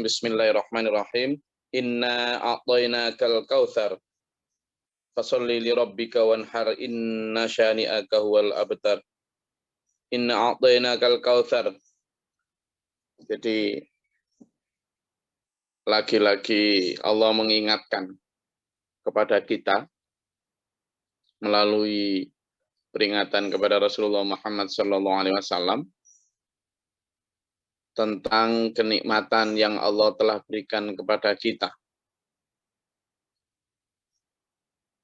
Bismillahirrahmanirrahim. Inna a'tainakal kautsar. Fasholli li rabbika wanhar inna syani'aka huwal abtar. Inna a'tainakal kautsar. Jadi lagi-lagi Allah mengingatkan kepada kita melalui peringatan kepada Rasulullah Muhammad SAW tentang kenikmatan yang Allah telah berikan kepada kita.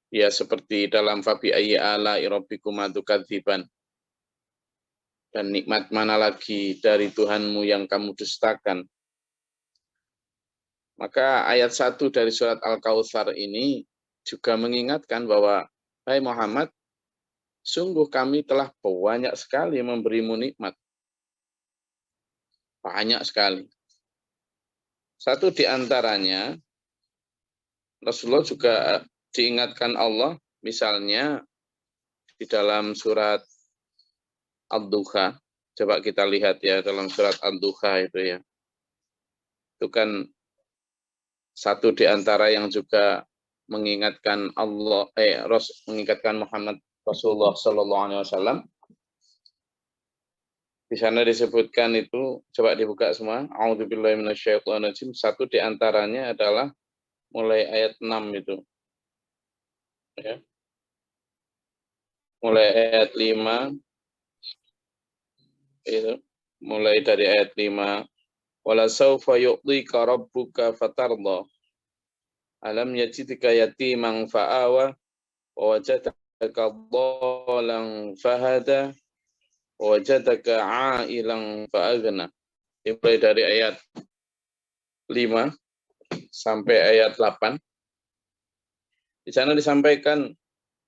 Ya, seperti dalam Fabi ayyi ala'i rabbikuma tukadziban. Dan nikmat mana lagi dari Tuhanmu yang kamu dustakan. Maka ayat 1 dari surat Al-Kautsar ini juga mengingatkan bahwa, hai Muhammad, sungguh kami telah banyak sekali memberimu nikmat. Banyak sekali. Satu di antaranya, Rasulullah juga diingatkan Allah, misalnya di dalam surat Ad-Duha. Coba kita lihat ya, dalam surat Ad-Duha itu ya. Itu kan satu di antara yang juga mengingatkan Allah, mengingatkan Muhammad Rasulullah Sallallahu Alaihi Wasallam. Di sana disebutkan itu, coba dibuka semua. A'udzubillahi minasyaitonirrajim. Satu di antaranya adalah mulai ayat 6 itu. Ya. Mulai ayat 5 itu, mulai dari ayat 5. Wala sawfa yu'tika rabbuka fatarda. Alam yajidka yatiman fa'awa wa wajadaka dhalan fahada wa wajadaka 'ailan fa'aghna. Mulai dari ayat 5 sampai ayat 8. Di sana disampaikan,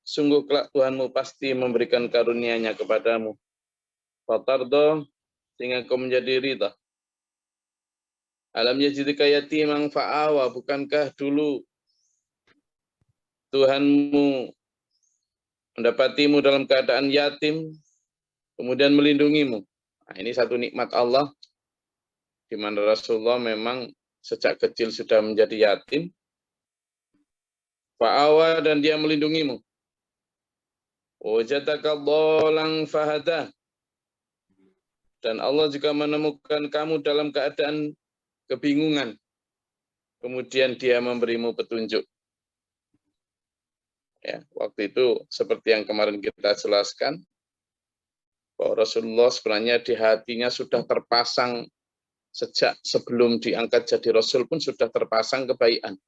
sungguh kelak Tuhanmu pasti memberikan karunia-Nya kepadamu. Fatarda, sehingga kau menjadi ridha. Alam yajidka yatiman fa'awa, bukankah dulu Tuhanmu mendapatimu dalam keadaan yatim, kemudian melindungimu. Nah, ini satu nikmat Allah, di mana Rasulullah memang sejak kecil sudah menjadi yatim. Fa'awa, dan dia melindungimu. Wajadaka dhalan fahada. Dan Allah juga menemukan kamu dalam keadaan kebingungan. Kemudian dia memberimu petunjuk. Ya, waktu itu seperti yang kemarin kita jelaskan, bahwa Rasulullah sebenarnya di hatinya sudah terpasang, sejak sebelum diangkat jadi Rasul pun sudah terpasang kebaikan.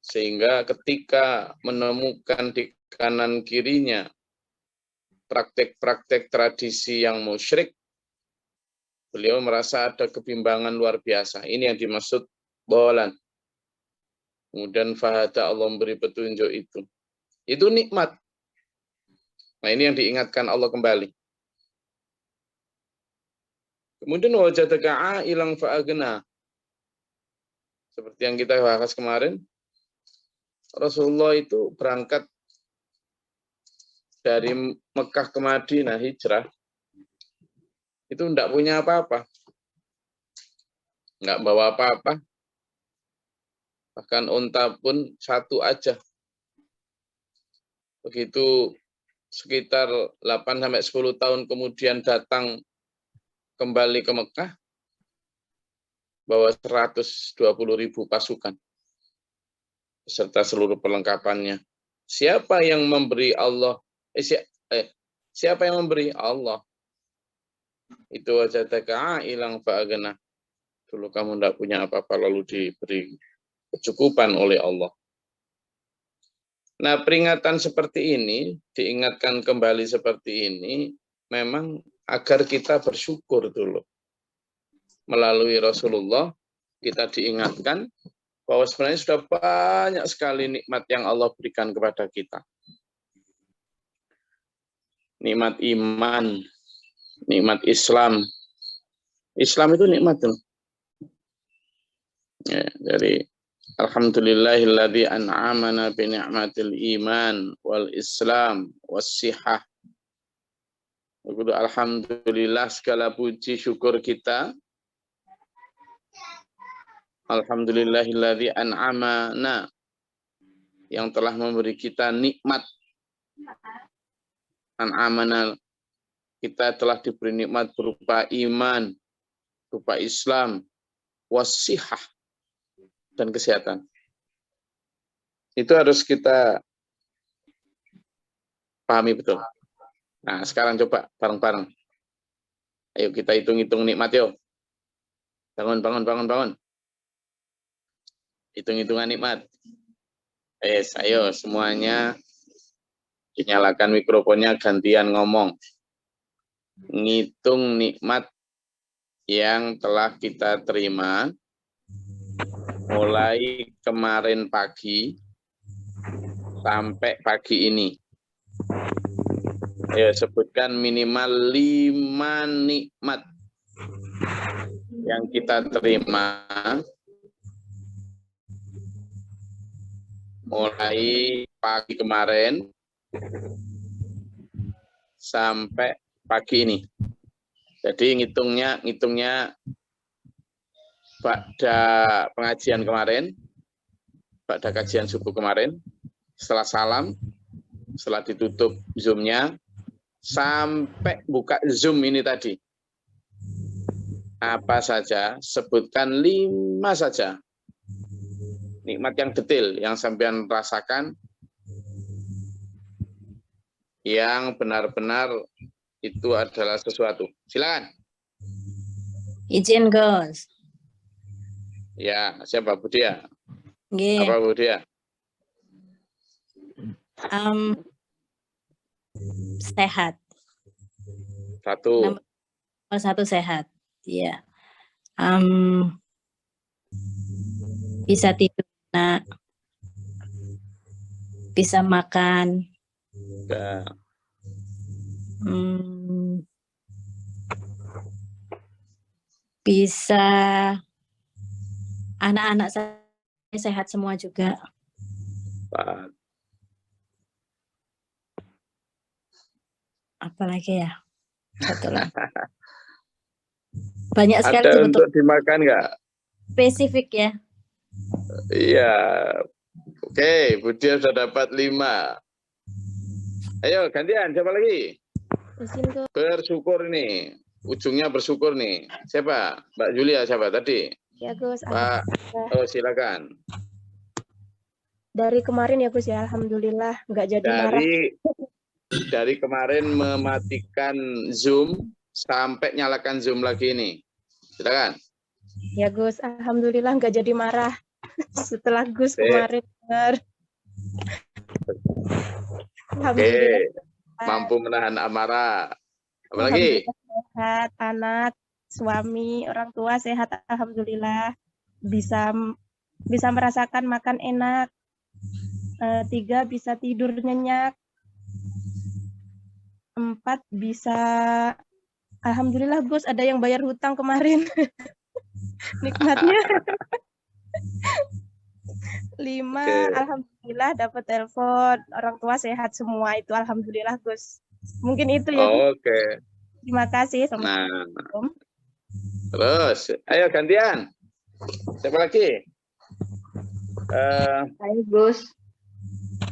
Sehingga ketika menemukan di kanan kirinya praktek-praktek tradisi yang musyrik, beliau merasa ada kebimbangan luar biasa. Ini yang dimaksud dhalan. Kemudian fahada, Allah memberi petunjuk itu. Itu nikmat. Nah, ini yang diingatkan Allah kembali. Kemudian wajadaka 'ailan fa'aghna. Seperti yang kita bahas kemarin, Rasulullah itu berangkat dari Mekah ke Madinah, hijrah. Itu enggak punya apa-apa. Enggak bawa apa-apa. Bahkan unta pun satu aja. Begitu sekitar 8-10 tahun kemudian datang kembali ke Mekah, bawa 120.000 pasukan beserta seluruh perlengkapannya. Siapa yang memberi Allah? Siapa yang memberi? Allah. Itu wajadaka 'ailan fa'aghna. Dulu kamu tidak punya apa-apa, lalu diberi kecukupan oleh Allah. Nah, peringatan seperti ini, diingatkan kembali seperti ini, memang agar kita bersyukur dulu. Melalui Rasulullah, kita diingatkan bahwa sebenarnya sudah banyak sekali nikmat yang Allah berikan kepada kita. Nikmat iman, nikmat Islam. Islam itu nikmat tuh. Ya, dari alhamdulillahilladzi an'amana bi ni'matil iman wal Islam was-sihah. Alhamdulillah, segala puji syukur kita Alhamdulillahilladzi an'amana, yang telah memberi kita nikmat. An'amana, kita telah diberi nikmat berupa iman, berupa Islam, wasihah, dan kesehatan. Itu harus kita pahami betul. Nah, sekarang coba bareng-bareng. Ayo kita hitung-hitung nikmat yuk. Bangun. Hitung-hitungan nikmat. Ayo semuanya dinyalakan mikrofonnya, gantian ngomong. Ngitung nikmat yang telah kita terima mulai kemarin pagi sampai pagi ini. Ayo sebutkan minimal 5 nikmat yang kita terima mulai pagi kemarin sampai pagi ini. Jadi ngitungnya pada pengajian kemarin, pada kajian subuh kemarin, setelah salam, setelah ditutup Zoom-nya, sampai buka Zoom ini tadi. Apa saja, sebutkan 5 saja. Nikmat yang detail, yang sampean rasakan, yang benar-benar itu adalah sesuatu. Silakan. Izin, Gus. Ya, siapa Budia? Nggih. Apa Budia? Sehat. Satu. Nomor 1 sehat. Iya. Bisa tidur, nak. Bisa makan. Ya. Bisa anak-anak saya sehat semua juga. Pak. Apalagi ya? Satu lagi. Banyak sekali Ada sebetulnya. untuk dimakan nggak? Spesifik ya. Iya. Oke, Budia sudah dapat 5. Ayo gantian, siapa lagi? Bersyukur nih. Ujungnya bersyukur nih. Siapa? Mbak Julia siapa tadi? Ya Gus. Pak. Oh silakan. Dari kemarin ya Gus ya, alhamdulillah nggak jadi marah. Dari kemarin mematikan Zoom sampai nyalakan Zoom lagi ini. Silakan. Ya Gus, alhamdulillah nggak jadi marah setelah Gus kemarin benar. Alhamdulillah. Mampu menahan amarah. Apalagi? Sehat, anak, suami, orang tua sehat, alhamdulillah. Bisa merasakan makan enak. 3 bisa tidur nyenyak. 4 bisa, alhamdulillah Gus, ada yang bayar hutang kemarin. Nikmatnya. 5, alhamdulillah dapat telepon, orang tua sehat semua, itu alhamdulillah Gus. Mungkin itu ya. Oke. Terima kasih. Assalamualaikum. Terus, ayo gantian. Siapa lagi? Ayo Gus.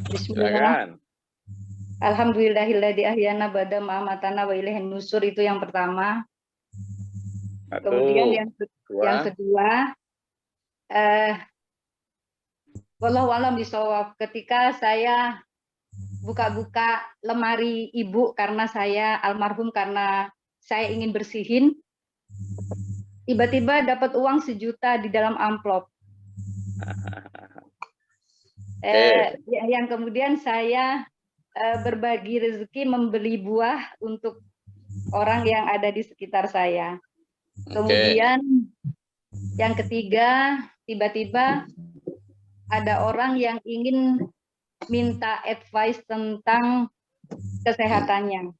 Bismillah. Alhamdulillahilladzi ahyana ba'da ma amatana wa ilaihin nusur, itu yang pertama. Kemudian yang kedua, wallahu a'lam bishawab, ketika saya buka-buka lemari ibu karena saya almarhum, karena saya ingin bersihin, tiba-tiba dapat uang 1 juta di dalam amplop. Yang kemudian saya berbagi rezeki, membeli buah untuk orang yang ada di sekitar saya. Kemudian yang ketiga, tiba-tiba ada orang yang ingin minta advice tentang kesehatannya.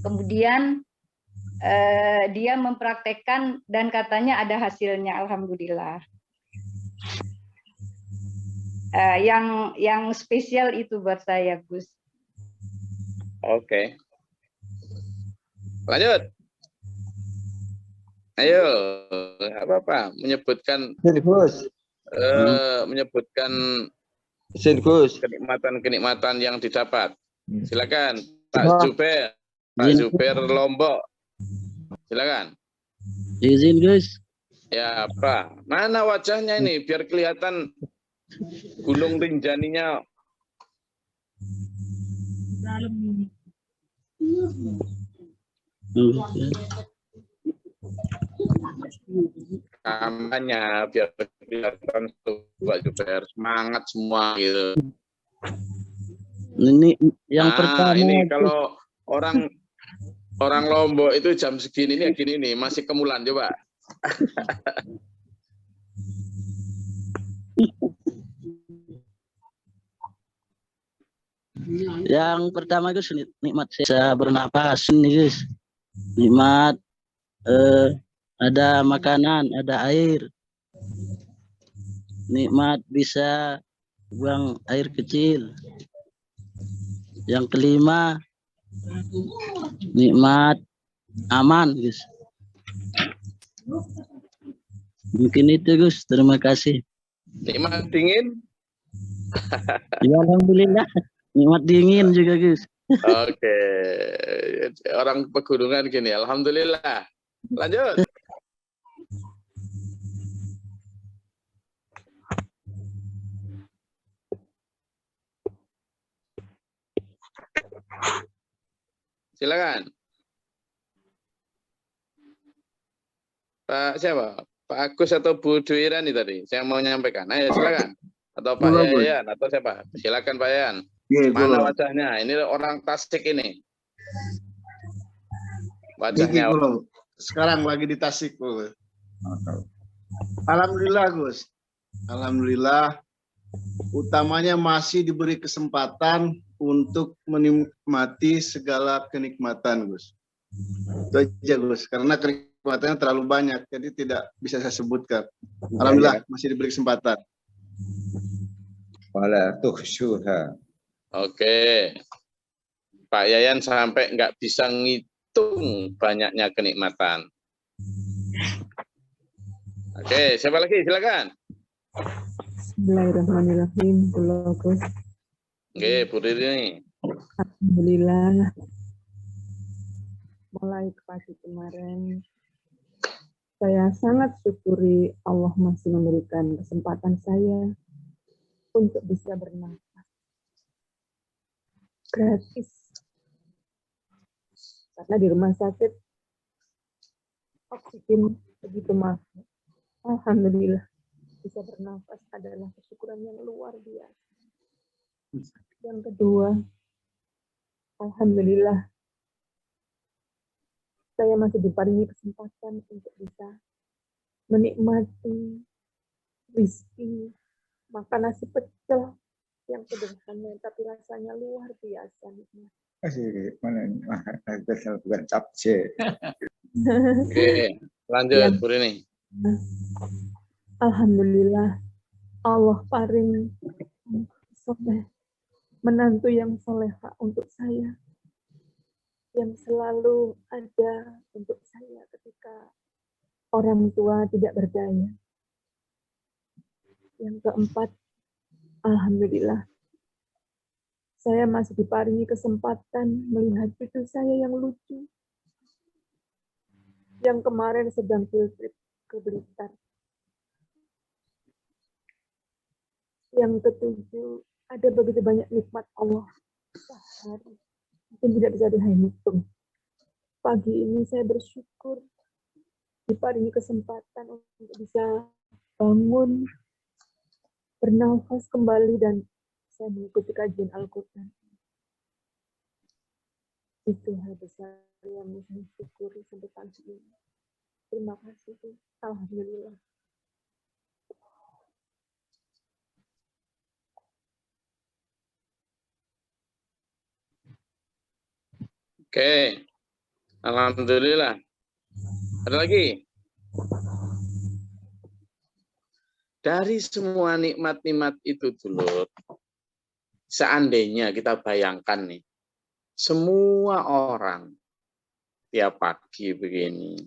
Kemudian dia mempraktekkan dan katanya ada hasilnya, alhamdulillah. Yang spesial itu buat saya, Gus. Oke. Lanjut. Ayo, apa-apa menyebutkan Gus. menyebutkan Gus. kenikmatan-kenikmatan yang didapat. Silakan, Pak Coba. Zubair. Pak Zubair Lombok. Silakan. Izin Gus. Ya, Pak. Mana wajahnya ini biar kelihatan Gunung Rinjaninya. Kampanye biar kelihatan tuh Pak Zubair semangat semua gitu. Ini yang pertama. Ini kalau orang Lombok itu jam segini nih gini nih masih kemulan coba. Yang pertama Gus, nikmat saya bernapas nih Gus. Nikmat ada makanan, ada air. Nikmat bisa buang air kecil. Yang kelima, nikmat aman Gus. Mungkin itu Gus, terima kasih. Nikmat dingin. Ya alhamdulillah, nikmat dingin juga Gus. Oke, orang pegunungan gini, alhamdulillah. Lanjut. Silakan. Pak siapa? Pak Agus atau Bu Duirani tadi? Saya mau nyampaikan. Ayo silakan. Atau Pak Yayan atau siapa? Silakan Pak Yayan. Mana wajahnya? Ini orang Tasik ini. Wajahnya. Sekarang lagi di Tasik. Alhamdulillah Gus. Alhamdulillah. Utamanya masih diberi kesempatan untuk menikmati segala kenikmatan Gus. Itu aja Gus. Karena kenikmatannya terlalu banyak. Jadi tidak bisa saya sebutkan. Alhamdulillah masih diberi kesempatan. Wala tuhsyuha. Oke. Pak Yayan sampai nggak bisa ngitung banyaknya kenikmatan. Oke, siapa lagi? Silakan. Bismillahirrahmanirrahim. Gus. Oke, Bu Rini. Alhamdulillah. Mulai pagi kemarin, saya sangat syukuri Allah masih memberikan kesempatan saya untuk bisa bernafas gratis. Karena di rumah sakit oksigen begitu mahal. Alhamdulillah bisa bernafas adalah kesyukuran yang luar biasa. Yang kedua, alhamdulillah saya masih diparingi kesempatan untuk bisa menikmati rezeki makan nasi pecel yang sederhana tapi rasanya luar biasa nikmat. Bukan capce. Oke, lanjut Bu Rini. Alhamdulillah Allah paring soleh, menantu yang soleha untuk saya, yang selalu ada untuk saya ketika orang tua tidak berdaya. Yang keempat, alhamdulillah saya masih diparingi kesempatan melihat cucu saya yang lucu, yang kemarin sedang field trip ke Blitar. Yang ketujuh, ada begitu banyak nikmat Allah sehari, mungkin tidak bisa dihitung. Pagi ini saya bersyukur diparingi kesempatan untuk bisa bangun, bernafas kembali, dan saya mengikuti kajian Al-Quran. Itu hal besar yang saya syukuri sampai pagi ini. Terima kasih. Alhamdulillah. Oke. Alhamdulillah. Ada lagi? Dari semua nikmat-nikmat itu dulu, seandainya kita bayangkan nih, semua orang tiap pagi begini,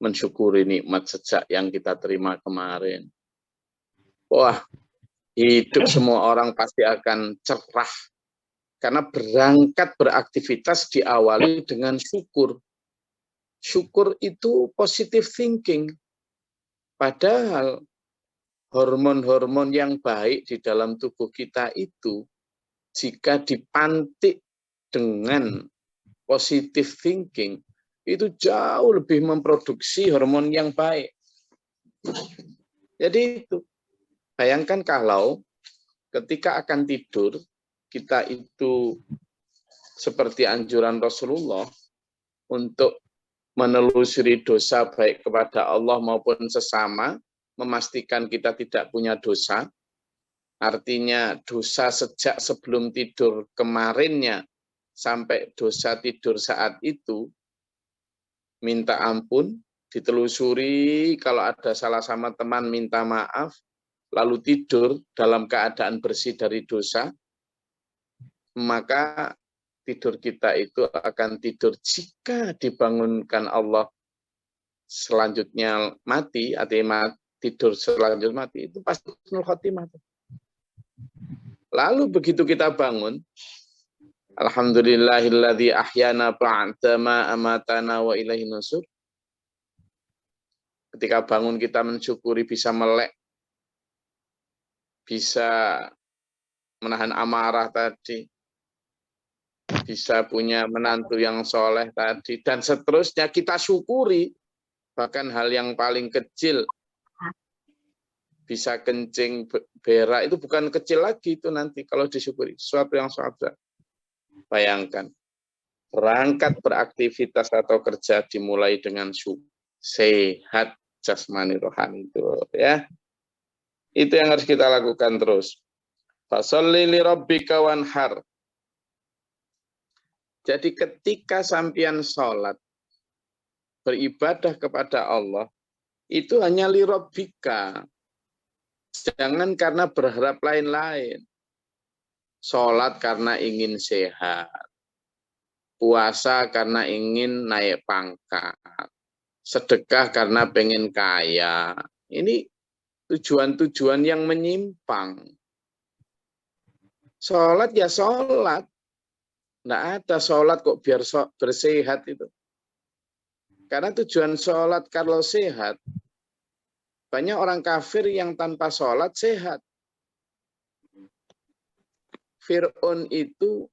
mensyukuri nikmat sejak yang kita terima kemarin. Wah, hidup semua orang pasti akan cerah. Karena berangkat beraktivitas diawali dengan syukur. Syukur itu positive thinking. Padahal hormon-hormon yang baik di dalam tubuh kita itu, jika dipantik dengan positive thinking, itu jauh lebih memproduksi hormon yang baik. Jadi itu, bayangkan kalau ketika akan tidur, kita itu seperti anjuran Rasulullah untuk menelusuri dosa baik kepada Allah maupun sesama, memastikan kita tidak punya dosa. Artinya dosa sejak sebelum tidur kemarinnya sampai dosa tidur saat itu, minta ampun, ditelusuri, kalau ada salah sama teman minta maaf, lalu tidur dalam keadaan bersih dari dosa, maka tidur kita itu akan tidur jika dibangunkan Allah selanjutnya mati, artinya tidur selanjutnya mati, itu pasti husnul khotimah. Lalu begitu kita bangun, alhamdulillahilladzi ahyana ba'da ma amatana wa ilaihin nusur. Ketika bangun kita mensyukuri bisa melek, bisa menahan amarah tadi, bisa punya menantu yang soleh tadi, dan seterusnya kita syukuri. Bahkan hal yang paling kecil, bisa kencing, berak, itu bukan kecil lagi itu nanti kalau disyukuri. Sesuatu yang sangat. Bayangkan, berangkat beraktivitas atau kerja dimulai dengan sehat jasmani rohani itu, ya. Itu yang harus kita lakukan terus. Fasholli li rabbika wanhar. Jadi ketika sampean sholat, beribadah kepada Allah, itu hanya li rabbika. Jangan karena berharap lain-lain. Sholat karena ingin sehat. Puasa karena ingin naik pangkat. Sedekah karena pengen kaya. Ini tujuan-tujuan yang menyimpang. Sholat ya sholat. Nggak ada sholat kok biar bersehat itu. Karena tujuan sholat kalau sehat, banyak orang kafir yang tanpa sholat sehat. Fir'aun itu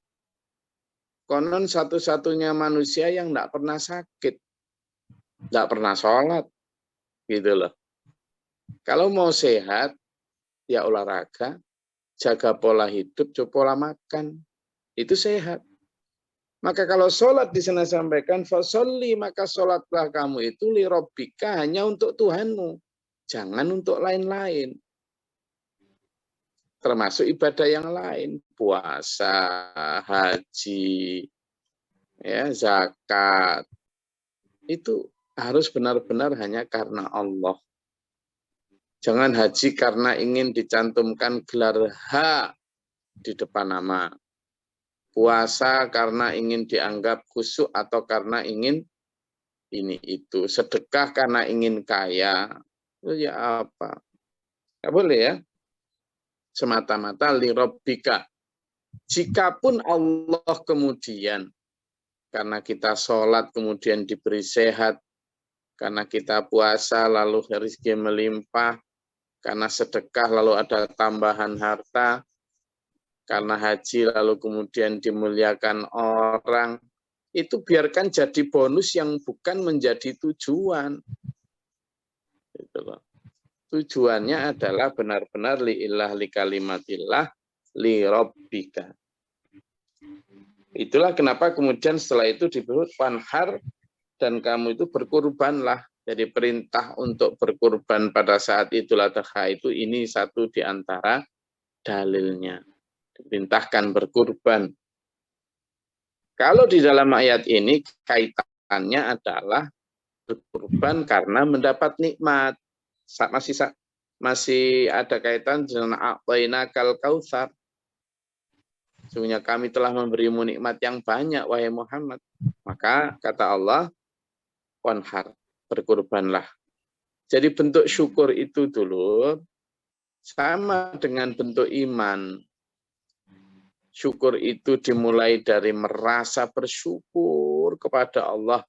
konon satu-satunya manusia yang nggak pernah sakit. Nggak pernah sholat. Gitu loh. Kalau mau sehat, ya olahraga, jaga pola hidup, coba pola makan. Itu sehat. Maka kalau sholat di sana sampaikan, fasholli, maka sholatlah kamu itu li rabbika, hanya untuk Tuhanmu. Jangan untuk lain-lain. Termasuk ibadah yang lain, puasa, haji, ya, zakat. Itu harus benar-benar hanya karena Allah. Jangan haji karena ingin dicantumkan gelar H di depan nama. Puasa karena ingin dianggap khusyuk atau karena ingin ini itu. Sedekah karena ingin kaya. Itu ya apa? Nggak boleh ya. Semata-mata li rabbika. Jikapun Allah kemudian, karena kita sholat kemudian diberi sehat, karena kita puasa lalu rezeki melimpah, karena sedekah lalu ada tambahan harta, karena haji lalu kemudian dimuliakan orang, itu biarkan jadi bonus yang bukan menjadi tujuan. Gitu loh. Tujuannya adalah benar-benar li'illah li kalimatillah li rabbika. Itulah kenapa kemudian setelah itu disebut wanhar, dan kamu itu berkurbanlah. Jadi perintah untuk berkurban pada saat Idul Adha itu ini satu di antara dalilnya. Diperintahkan berkurban. Kalau di dalam ayat ini kaitannya adalah berkurban karena mendapat nikmat. Masih ada kaitan dengan a'tainakal kautsar. Sesungguhnya kami telah memberimu nikmat yang banyak, wahai Muhammad. Maka kata Allah, wanhar, berkurbanlah. Jadi bentuk syukur itu dulu sama dengan bentuk iman. Syukur itu dimulai dari merasa bersyukur kepada Allah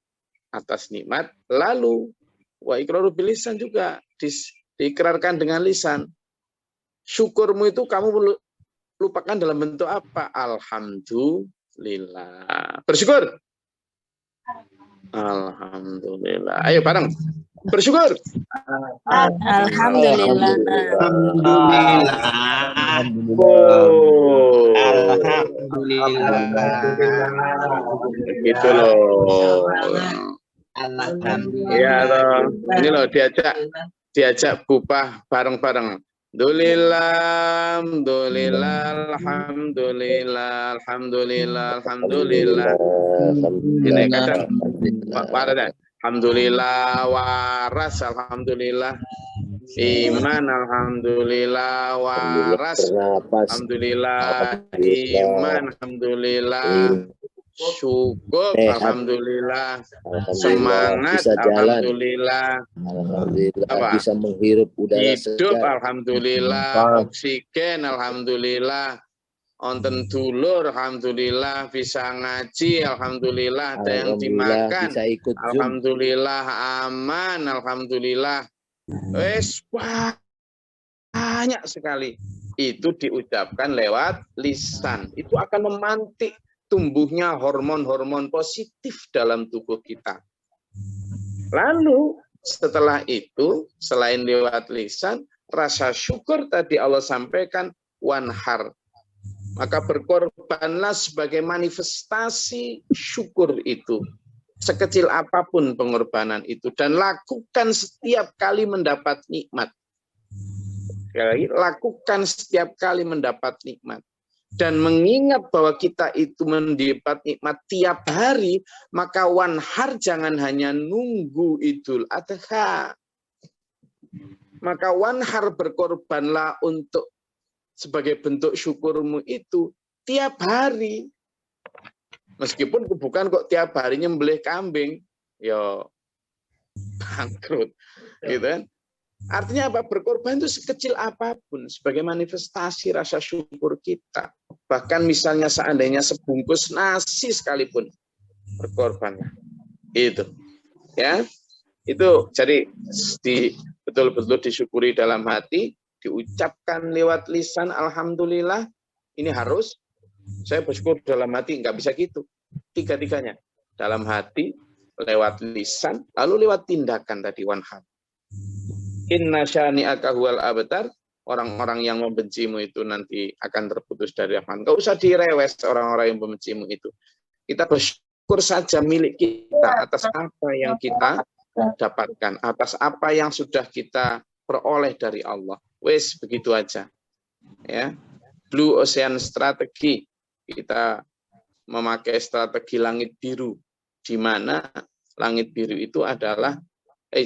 atas nikmat, lalu wa iqraru bil lisan juga diikrarkan dengan lisan. Syukurmu itu kamu lupakan dalam bentuk apa? Alhamdulillah. Bersyukur. Alhamdulillah. Ayo bareng. Bersyukur. Alhamdulillah. Gitu loh. Iya loh. Ini loh diajak bupah bareng-bareng. Alhamdulillah, alhamdulillah, alhamdulillah, alhamdulillah. Ini kadang alhamdulillah waras, alhamdulillah iman, alhamdulillah waras, alhamdulillah iman, alhamdulillah syukur, alhamdulillah semangat, alhamdulillah bisa menghirup udara hidup, segar, alhamdulillah oksigen, alhamdulillah onten dulur, alhamdulillah bisa ngaji, alhamdulillah ada yang dimakan, bisa ikut Zoom, alhamdulillah aman, alhamdulillah wes banyak sekali. Itu diucapkan lewat lisan. Itu akan memantik tumbuhnya hormon-hormon positif dalam tubuh kita. Lalu setelah itu, selain lewat lisan, rasa syukur tadi Allah sampaikan wanhar. Maka berkorbanlah sebagai manifestasi syukur itu. Sekecil apapun pengorbanan itu. Dan lakukan setiap kali mendapat nikmat. Lakukan setiap kali mendapat nikmat. Dan mengingat bahwa kita itu mendapat nikmat tiap hari, maka wanhar jangan hanya nunggu Idul Adha. Maka wanhar berkorbanlah untuk sebagai bentuk syukurmu itu tiap hari. Meskipun bukan kok tiap hari nyembelih kambing, ya bangkrut, gitu kan? Artinya apa? Berkorban itu sekecil apapun sebagai manifestasi rasa syukur kita. Bahkan misalnya seandainya sebungkus nasi sekalipun berkorban. Itu. Ya. Itu jadi betul-betul disyukuri dalam hati, diucapkan lewat lisan alhamdulillah. Ini harus saya bersyukur dalam hati, nggak bisa gitu. Tiga-tiganya. Dalam hati, lewat lisan, lalu lewat tindakan tadi wanhar. Inna syani'aka huwal abtar, orang-orang yang membencimu itu nanti akan terputus dari rahmat. Enggak usah direwes orang-orang yang membencimu itu. Kita bersyukur saja milik kita atas apa yang kita dapatkan, atas apa yang sudah kita peroleh dari Allah. Wes begitu aja. Ya. Blue Ocean Strategy, kita memakai strategi langit biru, di mana langit biru itu adalah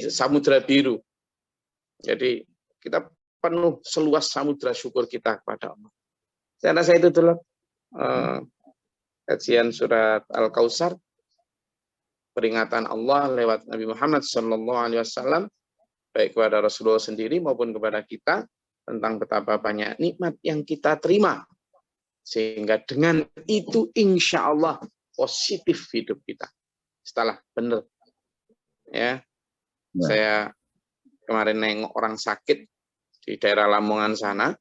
samudra biru. Jadi kita penuh seluas samudra syukur kita kepada Allah. Saya rasa itu dulu kajian surat Al-Kautsar, peringatan Allah lewat Nabi Muhammad SAW, baik kepada Rasulullah sendiri maupun kepada kita, tentang betapa banyak nikmat yang kita terima. Sehingga dengan itu insya Allah positif hidup kita. Setelah benar. Ya, saya kemarin nengok orang sakit di daerah Lamongan sana,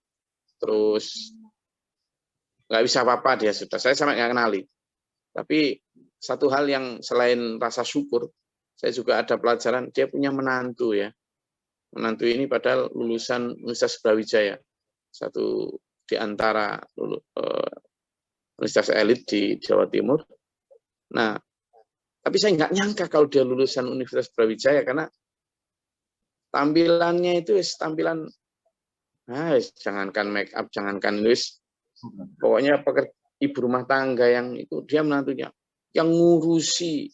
terus nggak bisa apa-apa dia sudah. Saya sampai nggak kenali. Tapi satu hal yang selain rasa syukur, saya juga ada pelajaran, dia punya menantu ya. Menantu ini padahal lulusan Universitas Brawijaya, satu di antara universitas elit di Jawa Timur. Nah, tapi saya nggak nyangka kalau dia lulusan Universitas Brawijaya, karena tampilannya itu tampilan, jangankan make up, jangankan nulis, pokoknya ibu rumah tangga yang itu, dia menantunya yang ngurusi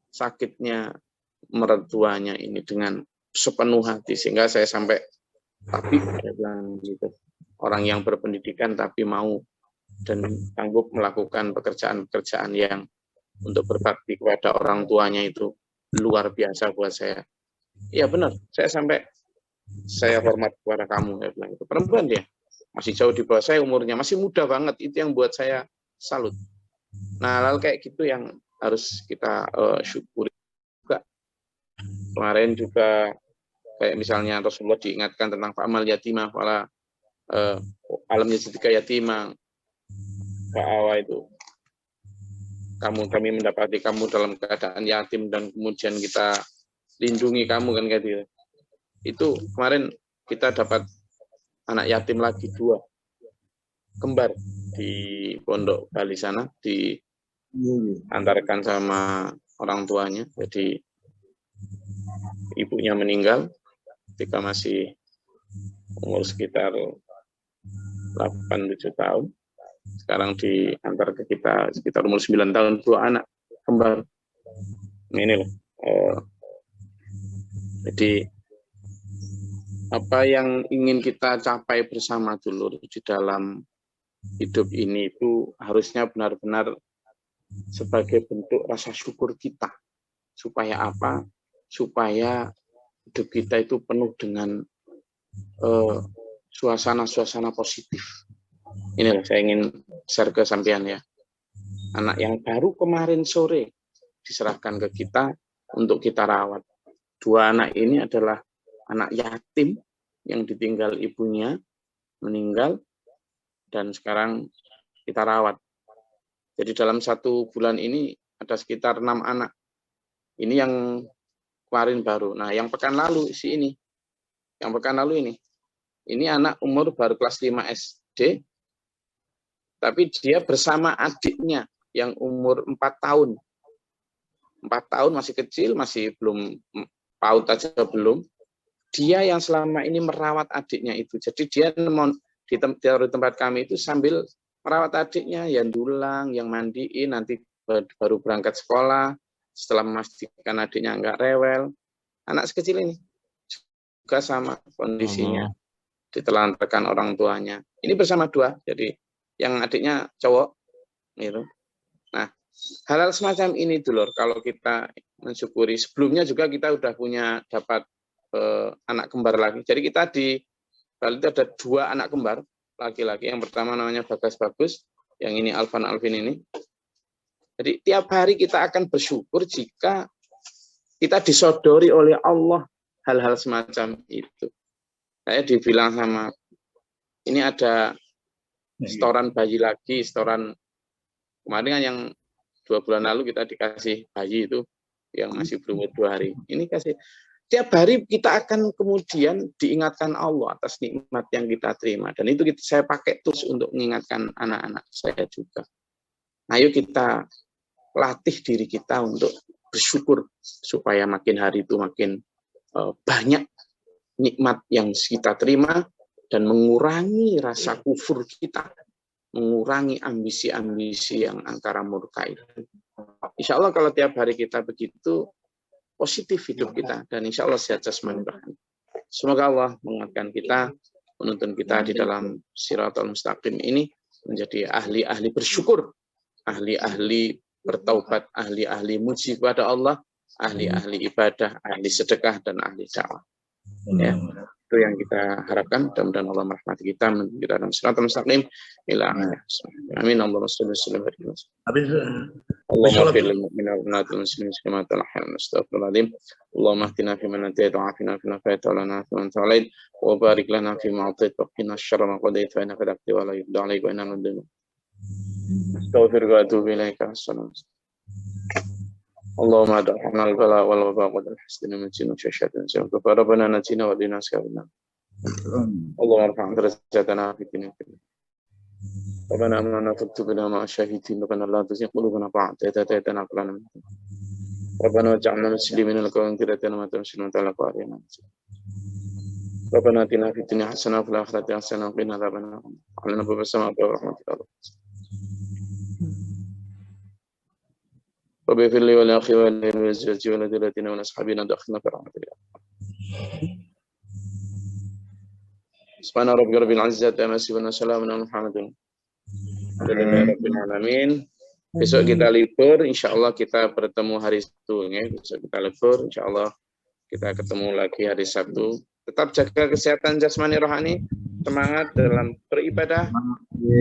sakitnya mertuanya ini dengan sepenuh hati, sehingga saya sampai tapi bilang gitu, orang yang berpendidikan tapi mau dan sanggup melakukan pekerjaan-pekerjaan yang untuk berbakti kepada orang tuanya itu luar biasa buat saya. Iya benar, saya hormat kepada kamu. Saya bilang itu perempuan dia, masih jauh di bawah saya umurnya, masih muda banget. Itu yang buat saya salut. Nah, hal kayak gitu yang harus kita syukuri juga. Kemarin juga kayak misalnya Rasulullah diingatkan tentang fa'amal yatimah wala alam yajidika yatimah fa'awa itu. Kami mendapati kamu dalam keadaan yatim dan kemudian kita lindungi kamu kan kayak gitu. Itu kemarin kita dapat anak yatim lagi 2 kembar di Pondok Bali sana, diantarkan sama orang tuanya. Jadi ibunya meninggal ketika masih umur sekitar 8-7 tahun. Sekarang diantar ke kita sekitar umur 9 tahun, 2 anak kembar. Ini loh. Jadi apa yang ingin kita capai bersama dulur di dalam hidup ini itu harusnya benar-benar sebagai bentuk rasa syukur kita. Supaya apa? Supaya hidup kita itu penuh dengan suasana-suasana positif. Inilah saya ingin share ke sampean ya. Anak yang baru kemarin sore diserahkan ke kita untuk kita rawat. 2 anak ini adalah anak yatim yang ditinggal ibunya, meninggal, dan sekarang kita rawat. Jadi dalam 1 bulan ini ada sekitar 6 anak. Ini yang kemarin baru. Nah, yang pekan lalu ini. Yang pekan lalu ini. Ini anak umur baru kelas 5 SD. Tapi dia bersama adiknya yang umur 4 tahun. 4 tahun masih kecil, masih belum PAUD aja belum. Dia yang selama ini merawat adiknya itu. Jadi dia di tempat kami itu sambil merawat adiknya, yang dulang, yang mandiin, nanti baru berangkat sekolah, setelah memastikan adiknya enggak rewel. Anak sekecil ini juga sama kondisinya. Ditelantarkan orang tuanya. Ini bersama 2, jadi yang adiknya cowok gitu. Nah, hal-hal semacam ini dulur kalau kita mensyukuri. Sebelumnya juga kita udah dapat anak kembar lagi. Jadi kita di Bali itu ada 2 anak kembar laki-laki. Yang pertama namanya Bagas Bagus, yang ini Alvan Alvin ini. Jadi tiap hari kita akan bersyukur jika kita disodori oleh Allah hal-hal semacam itu. Saya dibilang sama, ini ada setoran bayi lagi, setoran kemarin kan yang 2 bulan lalu kita dikasih bayi itu yang masih berumur 2 hari. Ini kasih tiap hari kita akan kemudian diingatkan Allah atas nikmat yang kita terima, dan itu saya pakai terus untuk mengingatkan anak-anak saya juga. Ayo kita latih diri kita untuk bersyukur supaya makin hari itu makin banyak nikmat yang kita terima dan mengurangi rasa kufur kita, mengurangi ambisi-ambisi yang angkara murka itu. Insya Allah kalau tiap hari kita begitu, positif hidup kita, dan insya Allah sehat jasmani rohani. Semoga Allah menguatkan kita, menuntun kita di dalam Shiratal Mustaqim ini menjadi ahli-ahli bersyukur, ahli-ahli bertaubat, ahli-ahli muji kepada Allah, ahli-ahli ibadah, ahli sedekah, dan ahli dakwah. Ya, itu yang kita harapkan. Mudah-mudahan Allah merahmati kita, menuntun kita dalam Shiratal Mustaqim. Amin. Allahumma shalli wa sallim. Allahumma fir lil mu'minina wal mu'minati wal muslimin kama ta'lamun astaghfirullahaladzim. Allahumma hdina fi man hadayta wa afina fi man afayta wa lana fi man tawallayt wa barik lana fi ma atayta wa qina syarra ma qadayta fa innaka taqdi wa la yuqda 'alayka wa inna nu'minu. Astaghfiruka wa atubu ilaika. Allahumma ad'ana al-bala wal waba wa al-hasana min jinni wa syaitan wa rabbana najina wa dina sabina. Allahumma arfa'na darajatana fi dunya. ربنا آمنا فاكتبنا مع الشاهدين ربنا لا تزغ قلوبنا بعد إذ هديتنا وهب لنا من لدنك ربنا واجعلنا مسلمين لك وذريتنا ما تمشي على قارئنا ربنا آتنا في الدنيا حسنة وفي الآخرة حسنة وقنا عذاب النار علينا باب السماء ورحمتك رب اغفر لي ولأخي ولأزواجي ولذريتنا ولأصحابنا وأدخلنا في رحمتك سبحان ربك رب العزة عما يصفون وسلام على المرسلين الحمد لله رب العالمين. Besok kita libur, insya Allah kita bertemu hari Sabtu. Ya. Besok kita libur, insya Allah kita ketemu lagi hari Sabtu. Tetap jaga kesehatan jasmani rohani, semangat dalam beribadah,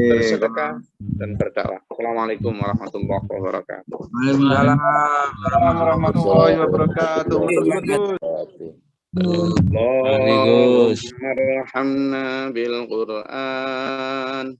bersedekah, dan berdakwah. Assalamualaikum warahmatullahi wabarakatuh. Waalaikumsalam warahmatullahi wabarakatuh. Allahumma arhamna bil Qur'an.